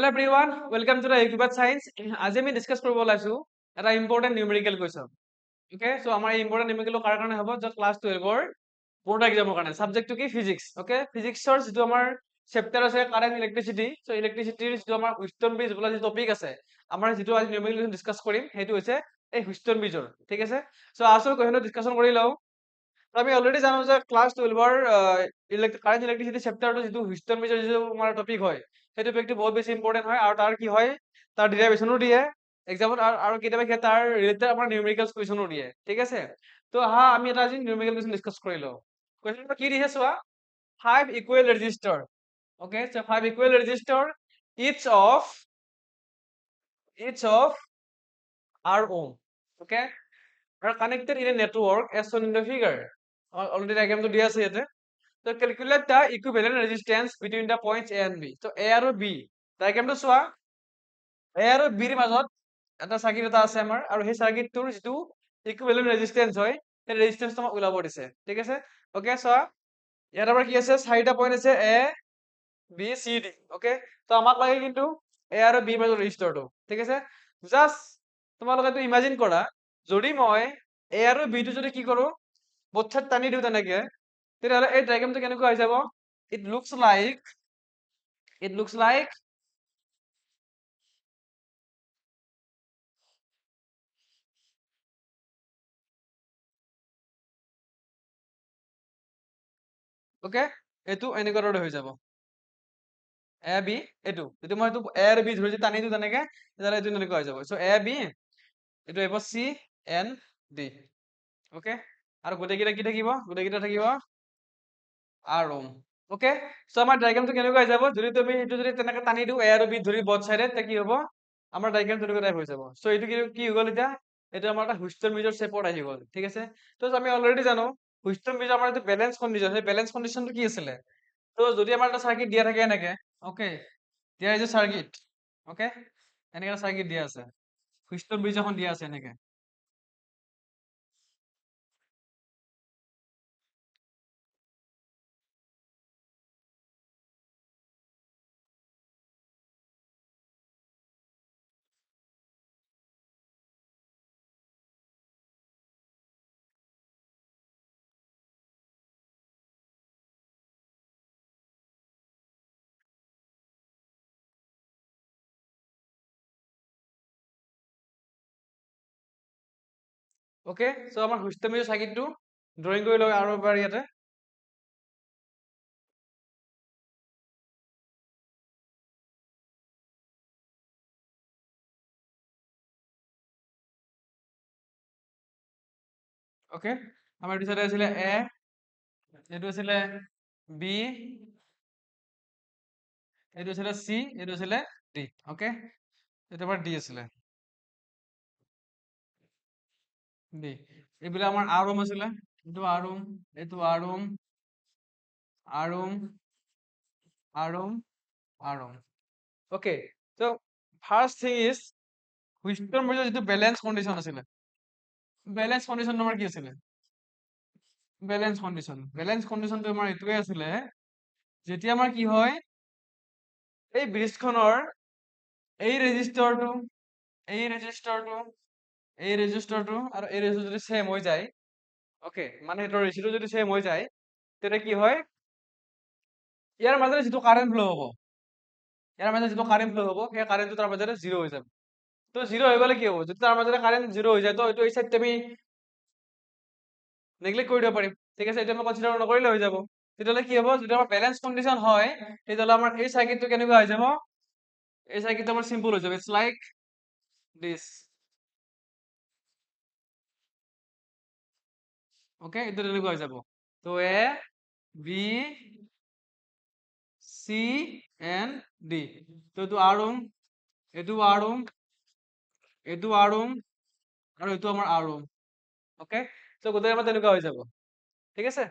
everyone, welcome to the Equibat Science. আজি আমি discuss কৰিব ওলাইছো এটা important numerical question. Okay, so আমাৰ এই ইম্পৰ্টেন্ট নিউমেৰিকেল কাৰ কাৰণে হ'ব যে ক্লাছ 12 ৰ বোৰ্ড এক্সামৰ কাৰণে সাবজেক্টটো কি ফিজিক্স। ওকে, ফিজিক্সৰ যেটো আমাৰ চেপ্টাৰ আছে কাৰেন্ট ইলেক্ট্ৰিচিটি, সো ইলেক্ট্ৰিচিটিৰ যেটো আমাৰ হুইষ্টন ব্ৰিজ বোলা যে টপিক আছে, আমাৰ যেটো আজি নিউমেৰিকেল কুৱেশ্যন ডিসকাস কৰিম হেতু হৈছে এই হুইষ্টন ব্ৰিজৰ। ঠিক আছে, সো আসল কুৱেশ্যনটো ডিসকাশন কৰি লও। আমি অলৰেডি জানো যে ক্লাছ 12 ৰ কাৰেন্ট ইলেক্ট্ৰিচিটি চেপ্টাৰটো যেটো হুইষ্টন ব্ৰিজৰ যেটো আমাৰ টপিক হয়, সেই টপিকটো বহুত বেছি ইম্পৰ্টেন্ট হয় আৰু তাৰ কি হয় তাৰ ডেৰিভেশনো দিয়ে এক্সামত আৰু কেতিয়াবা কি তাৰ ৰিলেটেড আমাৰ নিউমেৰিকেল কুৱেশ্যনো দিয়ে। ঠিক আছে, তো আহা আমি এটা আজি নিউমেৰিকেল কুৱেশ্যন ডিসকাস কৰি লও। কুৱেশ্যনটো কি দিছে চোৱা, 5 equal register. Okay, so 5 equal register each of r ohm. Okay, are connected in a network as shown in the figure. Already diagram to দিয়া আছে ইয়াতে। So calculate the equivalent resistance between the points A and B. So A আৰু B diagram to চোৱা, A আৰু B ৰ মাজত এটা circuit এটা আছে আমাৰ আৰু সেই সাৰ্কিটটোৰ যেটো ইকুইভ্যালেন্ট ৰেজিস্ট্যান্স হয় সেই ৰেজিস্ট্যান্সটো আমাক ওলাব দিছে। ঠিক আছে, ওকে চোৱা ইয়াত আমাৰ কি আছে চাৰিটা পইণ্ট আছে A B C D। Okay, তো আমাক লাগে কিন্তু A আৰু B মাজৰ ৰেজিস্টাৰটো। ঠিক আছে, জাস্ট তোমালোকে তো ইমাজিন কৰা যদি মই A আৰু B টো যদি কি কৰো both side টানি দিও তেনেকে, তেতিয়াহ'লে এই ডায়াগ্ৰামটো কেনেকুৱা হৈ যাব, it looks like ওকে এইটো এনেকুৱা দৰে হৈ যাব A B এইটো যদি মই এইটো A আৰু B ধৰি যদি টানি দিও তেনেকে তেতিয়াহ'লে এইটো এনেকুৱা হৈ যাব। সো A B এইটো হ'ব C N D। ওকে, আৰু গোটেইকেইটা কি থাকিব, গোটেইকেইটা থাকিব R ohm। ওকে, সো আমাৰ ডায়াগ্ৰামটো কেনেকুৱা হৈ যাব যদি তুমি এইটো যদি তেনেকে টানি দিও A আৰু B ধৰি both side তে কি হ'ব আমাৰ ডায়াগ্ৰাম তেনেকুৱা টাইপ হৈ যাব। সো এইটো কি হৈ গ'ল এতিয়া, এটা আমাৰ এটা হুইষ্টন ব্ৰিজৰ শেপত আহি গ'ল। ঠিক আছে, তো আমি অলৰেডি জানো হুইষ্টন ব্ৰিজ আমাৰ যে বেলেন্স কন্ডিশন, সেই বেলেন্স কন্ডিশনটো কি আছিলে, তো যদি আমাৰ এটা সাৰ্কিট দিয়া থাকে এনেকে, ওকে দিয়া is a সাৰ্কিট, ওকে এনেকে এটা সাৰ্কিট দিয়া আছে, হুইষ্টন ব্ৰিজ এখন দিয়া আছে এনেকে। ওকে, সো আমাৰ হুইষ্টন ব্ৰিজৰ সাৰ্কিটটো ড্ৰয়িং কৰি লও আৰু এবাৰ ইয়াতে। ওকে, আমাৰ এইটো সাইডে আছিলে A, এইটো আছিলে B, এইটো আছিলে C, এইটো আছিলে D। ওকে, এটা আবার D আছিলে D, এইবিলাক আমাৰ R ohm আছিলে, এইটো R ohm, এইটো R ohm, R ohm, R ohm, R ohm। Okay, তো ফার্স্ট থিং ইজ হুইষ্টন ব্ৰিজৰ যেটো বেলেন্স কন্ডিশন আছিলে, বেলেন্স কন্ডিশন আমাৰ কি আছিলে, বেলেন্স কন্ডিশনটো আমাৰ এইটোৱে আছিলে যেতিয়া আমাৰ কি হয় এই ব্ৰিজখনৰ এই ৰেজিস্টাৰটো এই ৰেজিস্টাৰটো এই ৰেজিস্টাৰটো আৰু এই ৰেজিস্টাৰ যদি সেম হৈ যায়, ওকে মানে এটাৰ ৰেচিটো যদি সেম হৈ যায় তেতিয়া কি হয় ইয়াৰ মাজেৰে যেটো কাৰেন্ট ফ্লো হ'ব, ইয়াৰ মাজেৰে যেটো কাৰেন্ট ফ্লো হ'ব সেই কাৰেন্টটো তাৰ মাজেৰে জিৰো হৈ যাব। তো জিৰো হৈ গ'লে কি হ'ব, যদি তাৰ মাজেৰে কাৰেন্ট জিৰো হৈ যায় তো এইটো এই সাইডটো আমি নেগলেক্ট কৰি দিব পাৰিম। ঠিক আছে, এটা আমি কনসিডাৰ নকৰিলে হৈ যাব। তেতিয়াহ'লে কি হ'ব, যদি আমাৰ বেলেন্স কন্ডিশন হয় তেতিয়াহ'লে আমাৰ এই সাৰ্কিটটো কেনেকুৱা হৈ যাব, এই সাৰ্কিটটো আমাৰ সিম্পল হৈ যাব, ইটস লাইক দিস। ওকে, এটা তেনেকুৱা হৈ যাব। তো A B C and D, তো এইটো R ohm, এইটো R ohm, এইটো R ohm আৰু এইটো আমাৰ R ohm। ওকে, তো গোটেই আমাৰ তেনেকুৱা হৈ যাব। ঠিক আছে,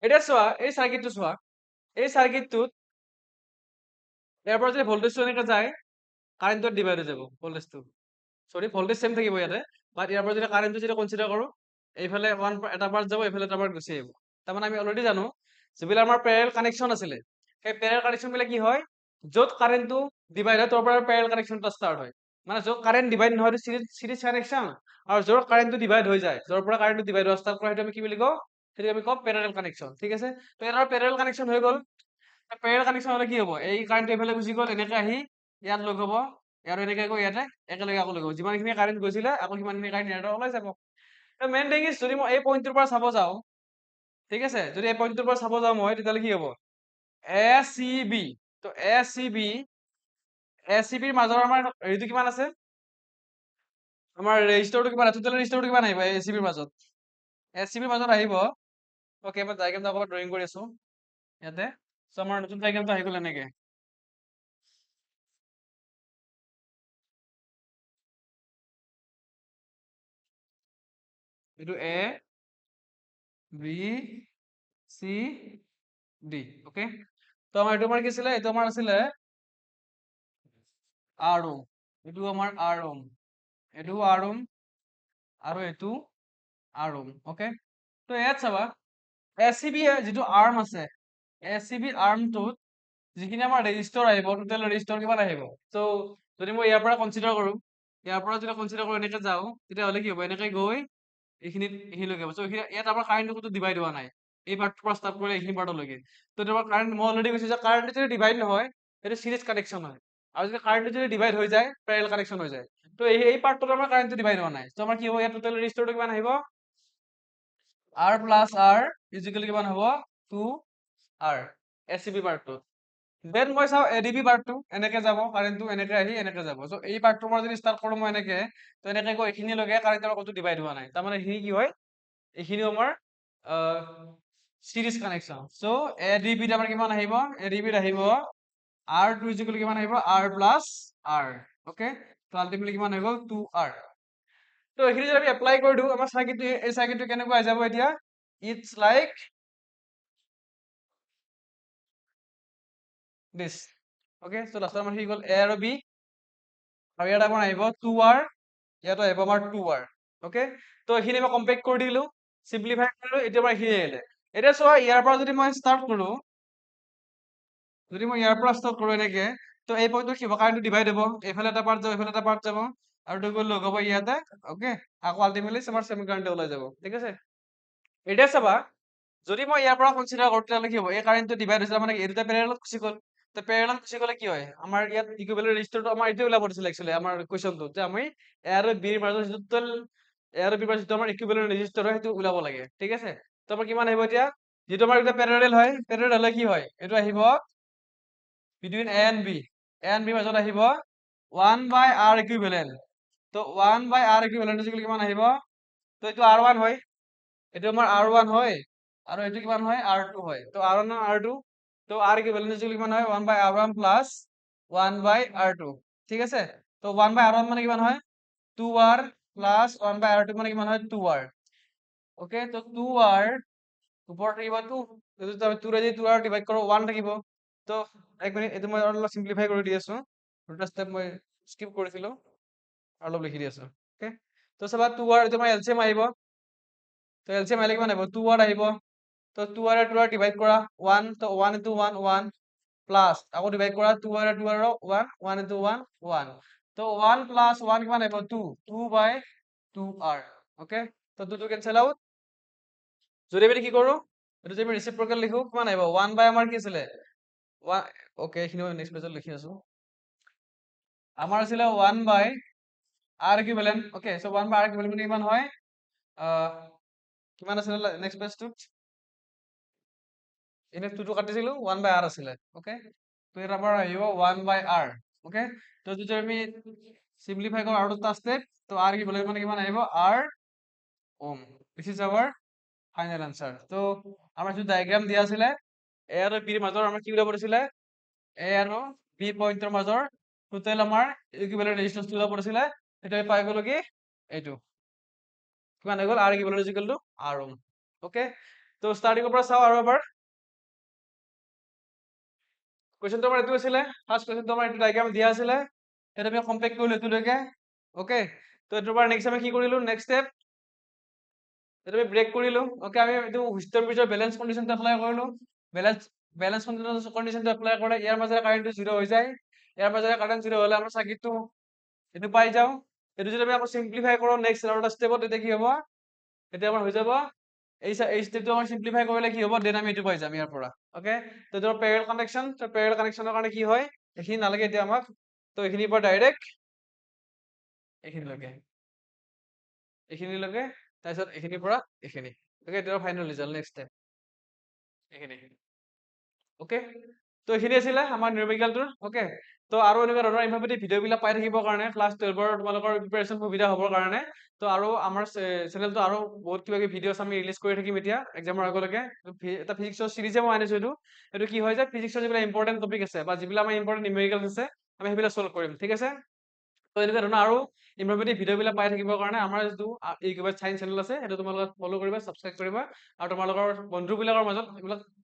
এটা চোৱা এই সাৰ্কিটটো চোৱা, এই সাৰ্কিটটোত ইয়াৰ পৰা যদি ভোল্টেজটো এনেকে যায় কাৰেন্টটো ডিভাইড হৈ যাব, ভোল্টেজটো সৰি ভোল্টেজ সেম থাকিব ইয়াতে, বাট ইয়াৰ পৰা যদি কাৰেন্টটো যদি কনসিডাৰ কৰো এইফালে এটা পাৰ্ট যাব এইফালে এটা পাৰ্ট গুচি আহিব। তাৰমানে আমি অলৰেডি জানো যিবিলাক আমাৰ প্যাৰেলাল কানেকশন আছিলে সেই প্যাৰেলাল কানেকশন বিলাক কি হয় য'ত কাৰেণ্টটো ডিভাইড হয় তাৰ পৰা পেৰেল কানেকশ্যনটা ষ্টাৰ্ট হয় মানে য'ত কাৰেণ্ট ডিভাইড নহয় চিৰিজ কানেকশ্যন আৰু য'ত কাৰেণ্টটো ডিভাইড হৈ যায় য'ৰ পৰা কাৰেণ্টটো ডিভাইড হোৱা ষ্টাৰ্ট কৰা সেইটো আমি কি বুলি কওঁ সেইটো আমি কওঁ পেৰেল কানেকশ্যন ঠিক আছে তো ইয়াৰ পেৰেল কানেকশ্যন হৈ গ'ল পেৰেল কানেকশ্যন হ'লে কি হ'ব এই কাৰেণ্টটো এইফালে গুচি গ'ল এনেকে আহি ইয়াত লগ হ'ব আৰু এনেকে গৈ ইয়াতে একেলগে আকৌ লগ হ'ব যিমানখিনি কাৰেণ্ট গৈছিলে আকৌ সিমানখিনি কাৰেণ্ট ইয়াৰ পৰা ওলাই যাব তো মেইন থিং ইজ যদি মই এই পইণ্টটোৰ পৰা চাব যাওঁ ঠিক আছে যদি এই পইণ্টটোৰ পৰা চাব যাওঁ মই তেতিয়াহ'লে কি হ'ব এ চি বি তো এ চি বি মাজৰ আমাৰ হেৰিটো কিমান আছে আমাৰ ৰেজিষ্টাৰটো কিমান আছে টোটেল ৰেজিষ্টাৰটো কিমান আহিব এ চি বিৰ মাজত মাজত আহিব ওকে মই ডাইগ্ৰামটো অকণমান ড্ৰয়িং কৰি আছো ইয়াতে চ' আমাৰ নতুন ডাইগ্ৰামটো আহি গ'ল এনেকে এইটো A B C D okay তো আমাৰ এইটো আমাৰ কি আছিলে এইটো আমাৰ আছিলে আৰ ওম এইটো আমাৰ আৰ ওম এইটো আৰ ওম আৰু এইটো আৰ ওম ওকে তো ইয়াত চাবা এচিবি যিটো আৰ্ম আছে এচিবি আৰ্মটোত যিখিনি আমাৰ ৰেজিষ্টৰ আহিব টোটেল ৰেজিষ্টৰ কিমান আহিব চ' যদি মই ইয়াৰ পৰা কনচিডাৰ কৰো ইয়াৰ পৰা যদি কনচিডাৰ কৰো এনেকে যাওঁ তেতিয়াহ'লে কি হ'ব এনেকে গৈ এইখিনিলৈকে হ'ব চ' ইয়াত আমাৰ কাৰেণ্টটো ক'তো ডিভাইড হোৱা নাই এই পাৰ্টটোৰ পৰা ষ্টাৰ্ট কৰি এইখিনি পাৰ্টলৈকে তো তোমাৰ কাৰেণ্ট মই অলৰেডি কৈছো যে কাৰেণ্টটো যদি ডিভাইড নহয় সেইটো চিৰিজ কানেকশ্যন হয় আৰু যদি কাৰেণ্টটো যদি ডিভাইড হৈ যায় পেৰেল কানেকশ্যন হৈ যায় তো এই পাৰ্টটোত আমাৰ কাৰেণ্টটো ডিভাইড হোৱা নাই তো আমাৰ কি হ'ব ইয়াত টোটেল ৰেজিষ্টৰটো কিমান আহিব R plus R ইজিকেল কিমান হ'ব 2R এচিবি পাৰ্টটো দেন মই চাওঁ এডিবি পাৰ্টটো এনেকে যাব কাৰেণ্টটো এনেকে আহি এনেকে যাব চ' এই পাৰ্টটোৰ পৰা যদি ষ্টাৰ্ট কৰো মই এনেকে তো এনেকে গৈ এইখিনিলৈকে কাৰেণ্টৰ ক'তো ডিভাইড হোৱা নাই তাৰমানে এইখিনি কি হয় এইখিনিও আমাৰ চিৰিজ কানেকশ্যন চ' এডিবিত আমাৰ কিমান আহিব এডিবিত আহিব R2 ইজিকেল কিমান আহিব R plus R ওকে তো আলটিমেটলি কিমান হৈ গ'ল 2R তো এইখিনি যদি আমি এপ্লাই কৰি দিওঁ আমাৰ চাৰ্কিটটো এই চাৰ্কিটটো কেনেকুৱা হৈ যাব এতিয়া ইটছ লাইক দিছ ওকে চ' লাষ্টত আমাৰ কি গ'ল এ আৰু বি আৰু ইয়াত আমাৰ আহিব 2R ইয়াত আহিব আমাৰ 2R ওকে তো এইখিনি মই কম্পেক্ট কৰি দিলো চিম্পলিফাই কৰিলো এতিয়া আমাৰ এইখিনি আহিলে এতিয়া চোৱা ইয়াৰ পৰা যদি মই ষ্টাৰ্ট কৰো যদি মই ইয়াৰ পৰা ষ্টাৰ্ট কৰো এনেকে তো এই পইণ্টটো কি হ'ব কাৰেণ্টটো ডিভাইড হ'ব এইফালে এটা পাৰ্ট যাব এইফালে এটা পাৰ্ট যাব আৰু এইটো গৈ লগ হ'ব ইয়াতে ওকে আকৌ আল্টিমেটলি আমাৰ চেমি কাৰেণ্টে ওলাই যাব ঠিক আছে এতিয়া চাবা যদি মই ইয়াৰ পৰা কনচিডাৰ কৰো তেতিয়াহ'লে কি হ'ব এই কাৰেণ্টটো ডিভাইড হৈছে মানে এই দুটা পেৰেলত গুচি গ'ল তো পেৰেলত গুচি গ'লে কি হয় আমাৰ ইয়াত ইকুইভেলেন্ট ৰেজিষ্টাৰটো আমাৰ এইটোৱে ওলাব দিছিল একচুৱেলি আমাৰ কুৱেশ্যনটো যে আমি এ আৰু বিৰ মাজত যিটো টোটেল এ আৰু বিৰ মাজত যিটো আমাৰ ইকুইভেলেন্ট ৰেজিষ্টাৰ হয় সেইটো ওলাব লাগে ঠিক আছে তো আমাৰ কিমান আহিব এতিয়া যিটো আমাৰ এতিয়া পেৰেলেল হয় পেৰেলেল হ'লে কি হয় এইটো আহিব বিটুইন এ এণ্ড বি মাজত আহিব 1/r ইকুইভেলেন্ট তো 1/r ইকুইভেলেন্ট কিমান আহিব তো এইটো R1 হয় এইটো আমাৰ R1 হয় আৰু এইটো কিমান হয় R2 হয় তো R1 আৰু R2 তো R ইকুইভেলেন্ট কিমান হয় 1/R1 প্লাছ 1/R2 ঠিক আছে তো 1/R1 মানে কিমান হয় 2R প্লাছ 1/R2 মানে কিমান হয় 2R ওকে তো 2R ওপৰত থাকিব 2 যদি আমি 2 ৰে 2R ডিভাইড কৰো 1 থাকিব তো এক মিনিট এইটো মই অলপ সিম্পলিফাই কৰি দি আছো দুটা ষ্টেপ মই স্কিপ কৰিছিলো অলপ লিখি দি আছো ওকে তো চাবা 2R এইটো আমাৰ এলচিএম আহিব তো এলচিএম আহিলে কিমান আহিব 2R আহিব তো 2R ৰে 2R ডিভাইড কৰা 1 তো 1 into 1 1 প্লাস আকৌ ডিভাইড কৰা 2R ৰে 2R 1 1 into 1 1 তো 1 প্লাস 1 কিমান আহিব 2 2/2R ওকে তো 2 টো কেনসেল আউট যদি আমি কি কৰো এইটো যদি আমি ৰেচিপ্ৰকেল লিখো কিমান আহিব 1 বাই আমাৰ কি আছিলে ওকে এইখিনি মই নেক্সট পেজত লিখি আছো আমাৰ আছিলে 1 বাই R ইকুইভেলেন্ট ওকে সো 1 বাই R ইকুইভেলেন্ট মানে কিমান হয় কিমান আছিলে নেক্সট পেজটোত এনে 2 টো কাটিছিলো 1 বাই R আছিলে ওকে তো এটা আমাৰ আহিব 1 বাই R ওকে তো যদি আমি সিম্পলিফাই কৰো আৰু দুটা স্টেপ তো R ইকুইভেলেন্ট মানে কিমান আহিব R Om this is our final answer তো আমরা যে ডায়াগ্রাম দিয়া আছিলে এ আৰু বিৰ মাজৰ আমাৰ কি ওলাব দিছিলে এ আৰু বি পইণ্টৰ মাজৰ টোটেল আমাৰ ইকুইভেলেন্ট ৰেজিস্ট্যান্স ওলাব দিছিলে এটা আমি পাই গ'লো কি এইটো কিমান হৈ গ'ল R equivalent equal to R Om okay তো ষ্টাৰ্টিংৰ পৰা চাও আৰু এবাৰ কুৱেশ্যনটো আমাৰ এইটো আছিলে ফাৰ্ষ্ট কুৱেশ্যনটো আমাৰ এইটো ডায়াগ্ৰাম দিয়া আছিলে এটা আমি কম্পেক্ট কৰিলো এইটোলৈকে ওকে তো এইটোৰ পৰা নেক্সট আমি কি কৰিলো নেক্সট ষ্টেপ এটা আমি ব্ৰেক কৰিলো ওকে আমি এইটো হিষ্টৰ পিছৰ বেলেন্স কণ্ডিশ্যনটো এপ্লাই কৰিলো বেলেন্স বেলেঞ্চ কণ্ডিশ্যনটো এপ্লাই কৰে, ইয়াৰ মাজেৰে কাৰেণ্টটো 0 হৈ যায়, ইয়াৰ মাজেৰে কাৰেণ্ট 0 হ'লে আমাৰ চাৰ্কিটটো এইটো পাই যাওঁ। এইটো যদি আমি আকৌ চিম্পলিফাই কৰোঁ নেক্সট আৰু এটা ষ্টেপত, তেতিয়া কি হ'ব? এতিয়া আমাৰ হৈ যাব এই ষ্টেপটো আমাৰ চিম্পলিফাই কৰিলে কি হ'ব? দেন আমি এইটো পাই যাম ইয়াৰ পৰা। অ'কে, তো এইটো পেৰেল কানেকশ্যন, তো পেৰেল কানেকশ্যনৰ কাৰণে কি হয়? এইখিনি নালাগে এতিয়া আমাক, তো এইখিনিৰ পৰা ডাইৰেক্ট এইখিনিলৈকে, এইখিনিলৈকে, তাৰপিছত এইখিনিৰ পৰা এইখিনি। অ'কে, এতিয়া ফাইনেল ৰিজাল্ট নেক্সট ষ্টেপ এইখিনি। অ'কে, তো এইখিনি আছিলে আমাৰ নিউমেৰিকেলটোৰ। অ'কে, তো আৰু এনেকুৱা ধৰণৰ ইনফৰ্মেটিভ ভিডিঅ'বিলাক পাই থাকিবৰ কাৰণে ক্লাছ 12ৰ তোমালোকৰ প্ৰিপাৰেশ্যন সুবিধা হ'বৰ কাৰণে, তো আৰু আমাৰ চেনেলটো আৰু বহুত কিবা কিবি ভিডিঅ'ছ আমি ৰিলিজ কৰি থাকিম এতিয়া এক্সামৰ আগলৈকে। এটা ফিজিক্সৰ চিৰিজে মই আনিছোঁ এইটো। এইটো কি হয় যে ফিজিক্সৰ যিবিলাক ইম্পৰ্টেণ্ট টপিক আছে বা যিবিলাক আমাৰ ইম্পৰ্টেণ্ট নিউমেৰিকেলছ আছে, আমি সেইবিলাক চল্ভ কৰিম, ঠিক আছে? তো এনেকুৱা ধৰণৰ আৰু ইনফৰ্মেটিভ ভিডিঅ'বিলাক পাই থাকিবৰ কাৰণে আমাৰ যিটো ইউটিউবত চাইন্স চেনেল আছে, সেইটো তোমালোকে ফ'ল' কৰিবা, ছাবস্ক্ৰাইব কৰিবা, আৰু তোমালোকৰ বন্ধুবিলাকৰ মাজত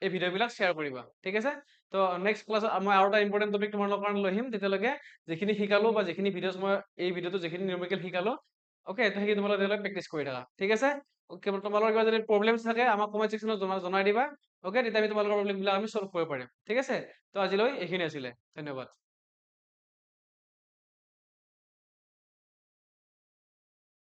এই ভিডিঅ'বিলাক শ্বেয়াৰ কৰিবা, ঠিক আছে? তো নেক্সট ক্লাছত মই আৰু এটা ইম্পৰ্টেণ্ট টপিক তোমালোকৰ কাৰণে লৈ আহিম। তেতিয়ালৈকে যিখিনি শিকালো বা যিখিনি ভিডিঅ'ছ মই এই ভিডিঅ'টো যিখিনি নিউমেৰিকেল শিকালো, অ'কে, তো সেইখিনি তোমালোকে তেতিয়ালৈকে প্ৰেক্টিছ কৰি থাকা, ঠিক আছে? অ'কে, তোমালোকৰ কিবা যদি প্ৰব্লেমছ থাকে আমাক কমেণ্ট ছেকশ্যনত জনাই দিবা। অ'কে, তেতিয়া আমি তোমালোকৰ প্ৰব্লেমবিলাক আমি চল্ভ কৰিব পাৰিম, ঠিক আছে? তো আজিলৈ এইখিনি আছিলে, ধন্যবাদ।